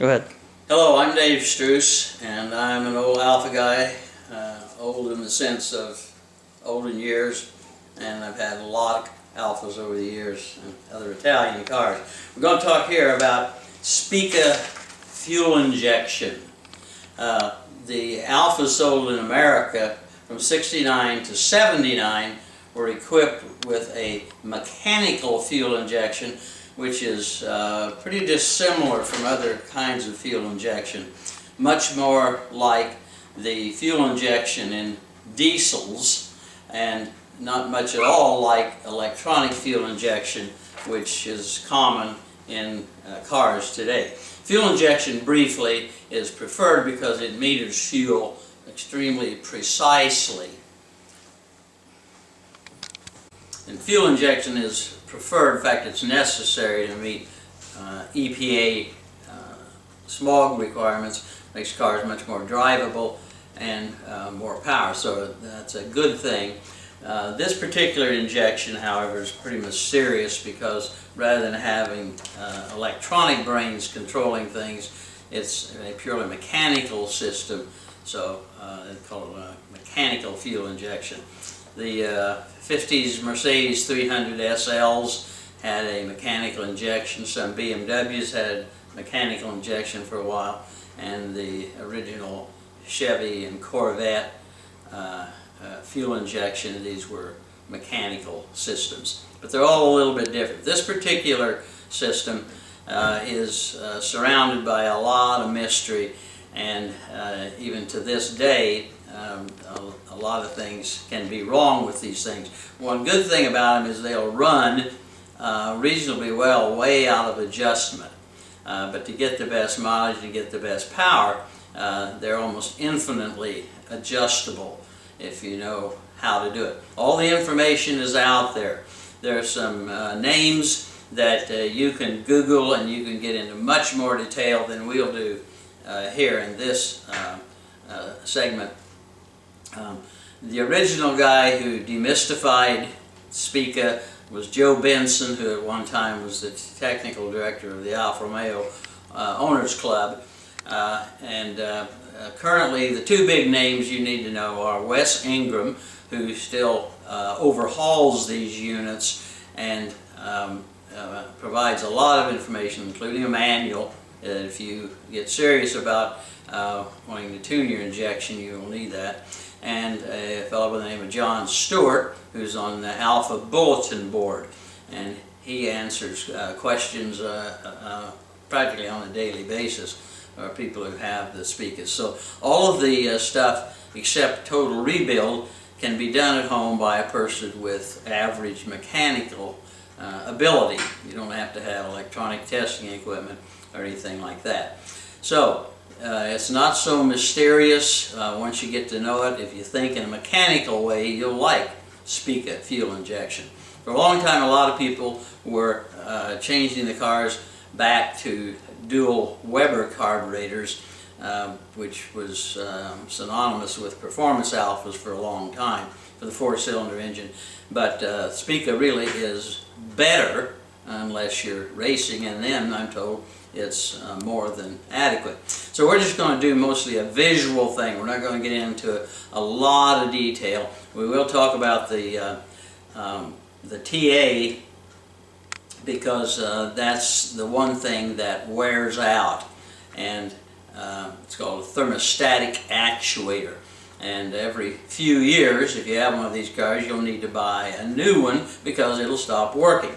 Go ahead. Hello, I'm Dave Struess, and I'm an old Alfa guy, old in the sense of old in years, and I've had a lot of Alfas over the years and other Italian cars. We're going to talk here about SPICA fuel injection. The Alfas sold in America from '69 to '79 were equipped with a mechanical fuel injection, which is pretty dissimilar from other kinds of fuel injection. Much more like the fuel injection in diesels, and not much at all like electronic fuel injection, which is common in cars today. Fuel injection, briefly, is preferred because it meters fuel extremely precisely. And fuel injection is preferred, in fact it's necessary to meet EPA smog requirements, makes cars much more drivable and more power, so that's a good thing. This particular injection, however, is pretty mysterious because rather than having electronic brains controlling things, it's a purely mechanical system, so they call it a mechanical fuel injection. The 50s Mercedes 300 SLs had a mechanical injection. Some BMWs had mechanical injection for a while, and the original Chevy and Corvette fuel injection, these were mechanical systems. But they're all a little bit different. This particular system is surrounded by a lot of mystery, and even to this day a lot of things can be wrong with these things. One good thing about them is they'll run reasonably well way out of adjustment. But to get the best mileage, to get the best power, they're almost infinitely adjustable if you know how to do it. All the information is out there. There are some names that you can Google, and you can get into much more detail than we'll do here in this segment. The original guy who demystified SPICA was Joe Benson, who at one time was the technical director of the Alfa Romeo Owners Club. Currently the two big names you need to know are Wes Ingram, who still overhauls these units and provides a lot of information, including a manual. If you get serious about wanting to tune your injection, you will need that. And a fellow by the name of John Stewart, who's on the Alfa bulletin board, and he answers questions practically on a daily basis for people who have the SPICAs. So all of the stuff except total rebuild can be done at home by a person with average mechanical ability. You don't have to have electronic testing equipment or anything like that. So it's not so mysterious once you get to know it. If you think in a mechanical way, you'll like SPICA fuel injection. For a long time, a lot of people were changing the cars back to dual Weber carburetors, which was synonymous with performance Alfas for a long time for the four-cylinder engine. But SPICA really is better unless you're racing, and then I'm told it's more than adequate. So we're just going to do mostly a visual thing. We're not going to get into a lot of detail. We will talk about the TA, because that's the one thing that wears out, and it's called a thermostatic actuator. And every few years, if you have one of these cars, you'll need to buy a new one because it'll stop working.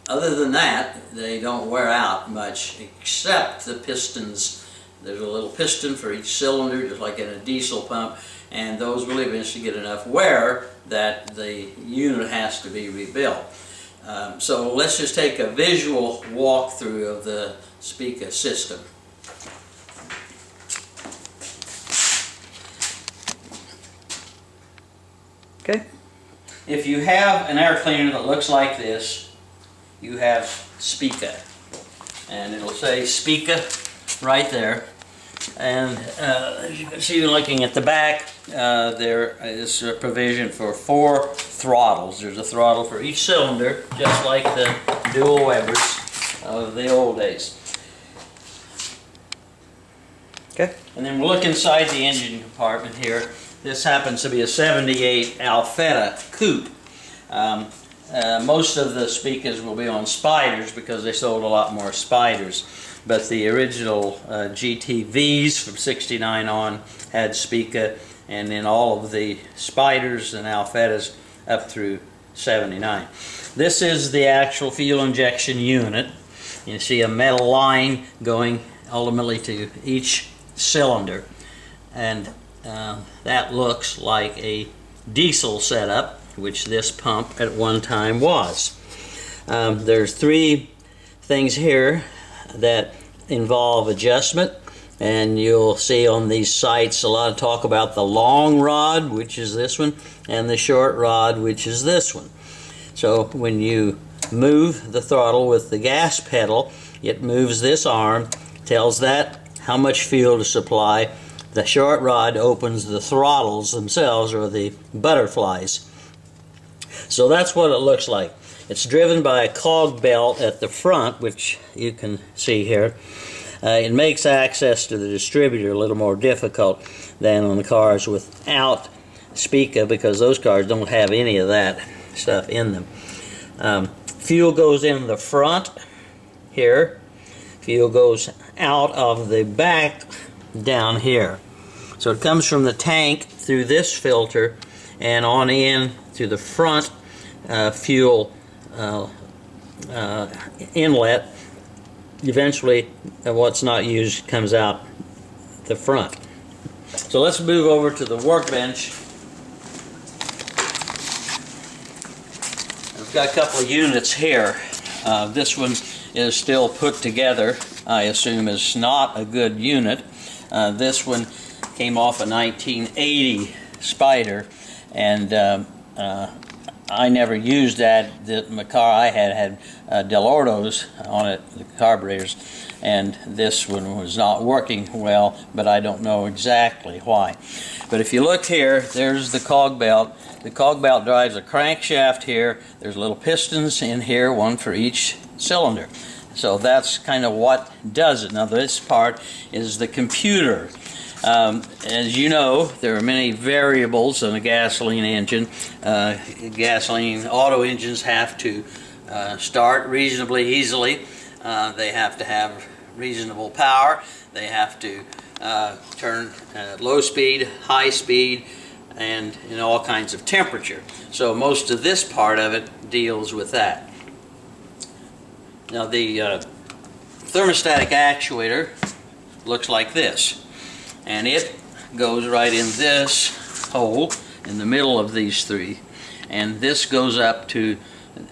Other than that, they don't wear out much, except the pistons. There's a little piston for each cylinder, just like in a diesel pump, and those will eventually get enough wear that the unit has to be rebuilt. So let's just take a visual walkthrough of the SPICA system. Okay. If you have an air cleaner that looks like this, you have SPICA, and it'll say SPICA right there. And as you can see, looking at the back, there is a provision for 4 throttles. There's a throttle for each cylinder, just like the dual Webers of the old days. Okay. And then we'll look inside the engine compartment here. This happens to be a 78 Alfa coupe. Most of the SPICAs will be on Spiders because they sold a lot more Spiders. But the original GTVs from 69 on had SPICA, and then all of the Spiders and Alfetas up through 79. This is the actual fuel injection unit. You see a metal line going ultimately to each cylinder, and that looks like a diesel setup, which this pump at one time was. There's three things here that involve adjustment, and you'll see on these sites a lot of talk about the long rod, which is this one, and the short rod, which is this one. So when you move the throttle with the gas pedal, it moves this arm, tells that how much fuel to supply. The short rod opens the throttles themselves, or the butterflies. So that's what it looks like. It's driven by a cog belt at the front, which you can see here. It makes access to the distributor a little more difficult than on the cars without SPICA, because those cars don't have any of that stuff in them. Fuel goes in the front here. Fuel goes out of the back down here. So it comes from the tank through this filter and on in to the front fuel inlet. Eventually what's not used comes out the front. So let's move over to the workbench. I've got a couple of units here. This one is still put together. I assume is not a good unit. This one came off a 1980 Spider, and I never used that. The car I had Del Ordos on it, the carburetors, and this one was not working well, but I don't know exactly why. But if you look here, there's the cog belt. The cog belt drives a crankshaft here. There's little pistons in here, one for each cylinder. So that's kind of what does it. Now this part is the computer. As you know, there are many variables in a gasoline engine. Gasoline auto engines have to start reasonably easily. They have to have reasonable power. They have to turn low speed, high speed, and in all kinds of temperature. So most of this part of it deals with that. Now the thermostatic actuator looks like this, and it goes right in this hole in the middle of these three, and this goes up to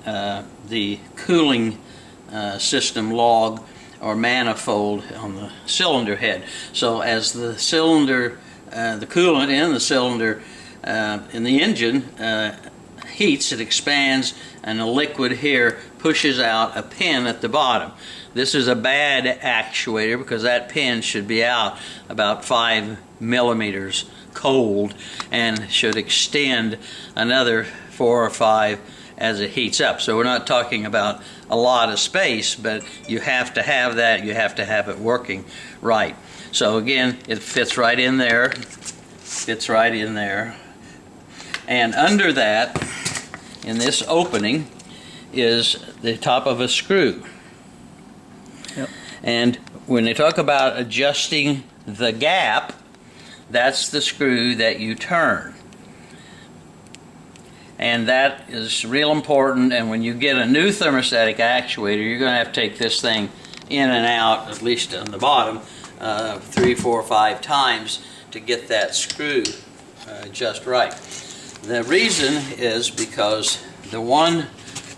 the cooling system log or manifold on the cylinder head. So as the cylinder, the coolant in the cylinder in the engine heats, it expands, and the liquid here pushes out a pin at the bottom. This is a bad actuator because that pin should be out about 5 millimeters cold and should extend another 4 or 5 as it heats up. So we're not talking about a lot of space, but you have to have that. You have to have it working right. So again, it fits right in there. Fits right in there. And under that, in this opening, is the top of a screw. Yep. And when they talk about adjusting the gap, that's the screw that you turn. And that is real important, and when you get a new thermostatic actuator, you're going to have to take this thing in and out, at least on the bottom, 3, 4, 5 times to get that screw just right. The reason is because the one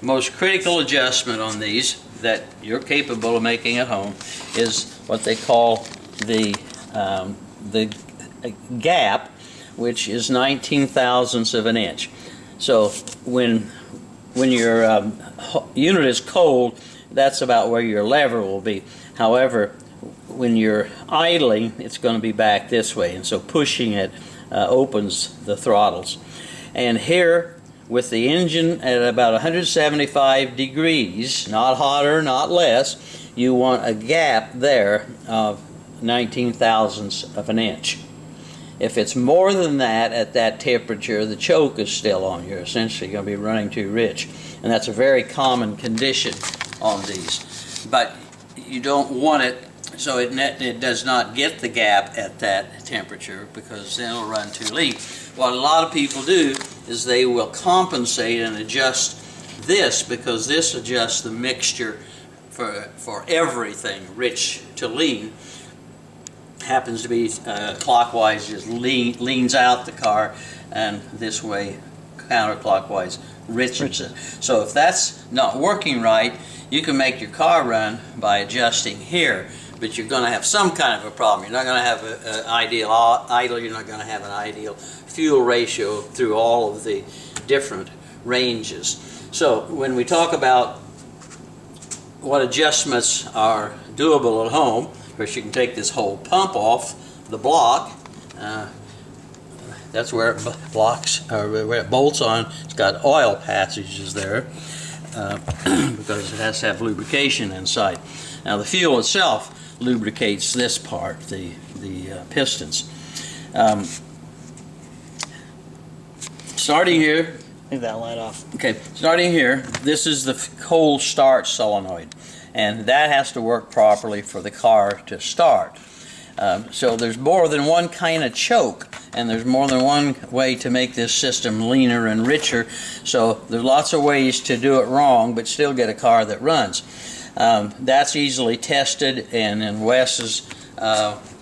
most critical adjustment on these that you're capable of making at home is what they call the gap, which is 19 thousandths of an inch. So when your unit is cold, that's about where your lever will be. However, when you're idling, it's going to be back this way, and so pushing it opens the throttles. And here, with the engine at about 175 degrees, not hotter, not less, you want a gap there of 19 thousandths of an inch. If it's more than that at that temperature, the choke is still on. You're essentially going to be running too rich. And that's a very common condition on these. But you don't want it so it does not get the gap at that temperature, because then it'll run too lean. What a lot of people do is they will compensate and adjust this, because this adjusts the mixture for everything, rich to lean. Happens to be clockwise, just leans out the car, and this way counterclockwise richens it. So if that's not working right, you can make your car run by adjusting here, but you're going to have some kind of a problem. You're not going to have an ideal idle, you're not going to have an ideal fuel ratio through all of the different ranges. So when we talk about what adjustments are doable at home, of course you can take this whole pump off the block. That's where it where it bolts on. It's got oil passages there because it has to have lubrication inside. Now the fuel itself lubricates this part, the pistons. Starting here, leave that light off. Okay, starting here, this is the cold start solenoid, and that has to work properly for the car to start. So there's more than one kind of choke, and there's more than one way to make this system leaner and richer. So there's lots of ways to do it wrong, but still get a car that runs. That's easily tested, and in Wes's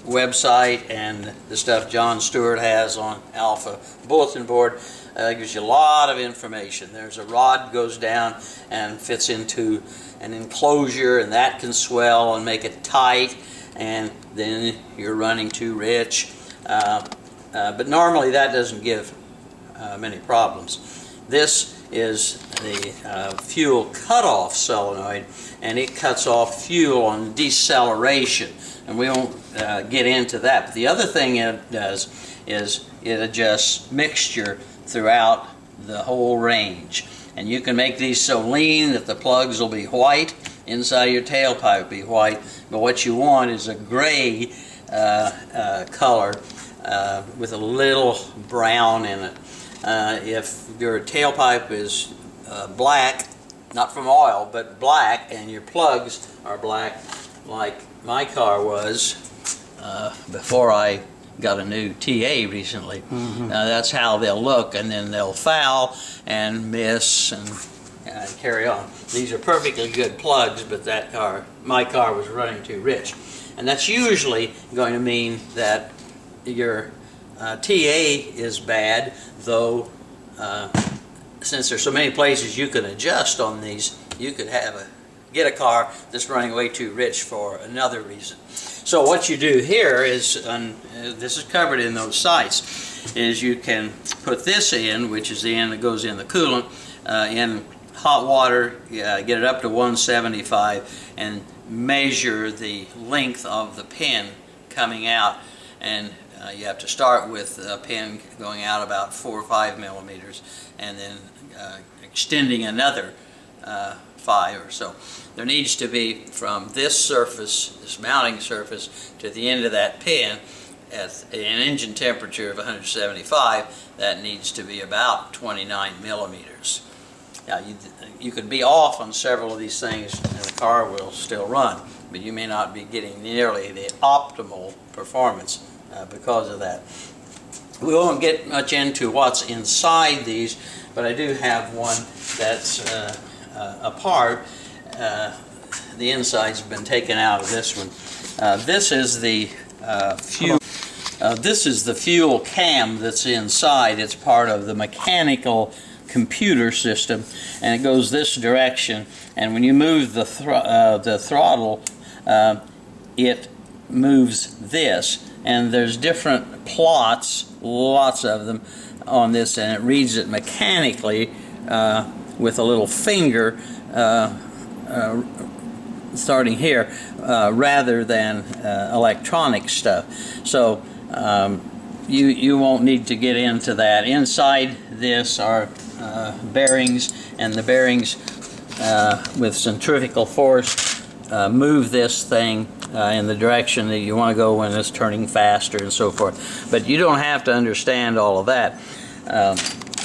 website and the stuff John Stewart has on Alfa bulletin board gives you a lot of information. There's a rod goes down and fits into an enclosure, and that can swell and make it tight, and then you're running too rich. But normally that doesn't give many problems. This is the fuel cutoff solenoid, and it cuts off fuel on deceleration, and we won't get into that. But the other thing it does is it adjusts mixture throughout the whole range, and you can make these so lean that the plugs will be white, inside your tailpipe will be white, but what you want is a gray color with a little brown in it. If your tailpipe is black, not from oil, but black, and your plugs are black like my car was before I got a new TA recently. That's how they'll look, and then they'll foul and miss and carry on. These are perfectly good plugs, but my car was running too rich. And that's usually going to mean that your TA is bad, though since there's so many places you can adjust on these, you could get a car that's running way too rich for another reason. So what you do here is, this is covered in those sites, is you can put this in, which is the end that goes in the coolant, in hot water, get it up to 175, and measure the length of the pin coming out. And you have to start with a pin going out about 4 or 5 millimeters, and then extending another 5 or so. There needs to be from this surface, this mounting surface, to the end of that pin at an engine temperature of 175. That needs to be about 29 millimeters. Now you could be off on several of these things and the car will still run, but you may not be getting nearly the optimal performance because of that. We won't get much into what's inside these, but I do have one that's apart. The insides have been taken out of this one. This is the fuel. This is the fuel cam that's inside. It's part of the mechanical computer system, and it goes this direction. And when you move the throttle, it moves this. And there's different plots, lots of them, on this, and it reads it mechanically with a little finger starting here rather than electronic stuff. So you won't need to get into that. Inside this are bearings, and the bearings with centrifugal force move this thing in the direction that you want to go when it's turning faster and so forth. But you don't have to understand all of that.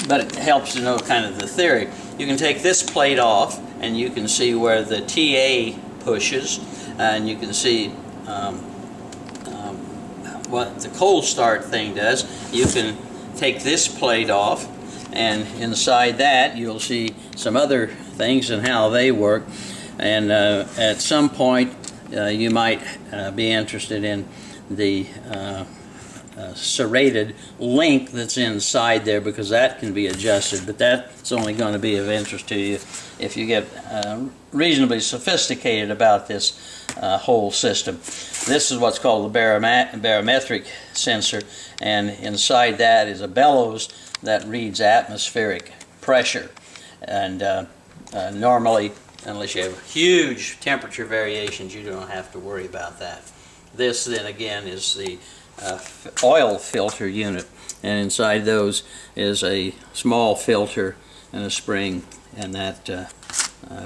But it helps to know kind of the theory. You can take this plate off and you can see where the TA pushes, and you can see what the cold start thing does. You can take this plate off, and inside that you'll see some other things and how they work. And at some point you might be interested in the serrated link that's inside there, because that can be adjusted, but that's only going to be of interest to you if you get reasonably sophisticated about this whole system. This is what's called the barometric sensor, and inside that is a bellows that reads atmospheric pressure. And normally, unless you have huge temperature variations, you don't have to worry about that. This then again is the oil filter unit, and inside those is a small filter and a spring, and that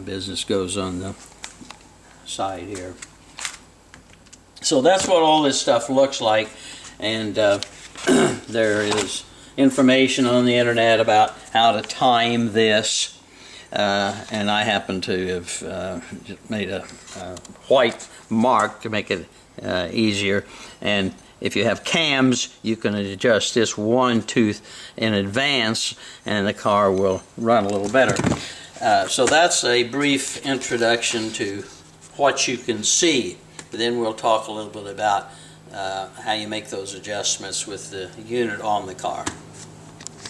business goes on the side here. So that's what all this stuff looks like, and there is information on the internet about how to time this, and I happen to have made a white mark to make it easier. And if you have cams, you can adjust this one tooth in advance and the car will run a little better. So that's a brief introduction to what you can see. Then we'll talk a little bit about how you make those adjustments with the unit on the car.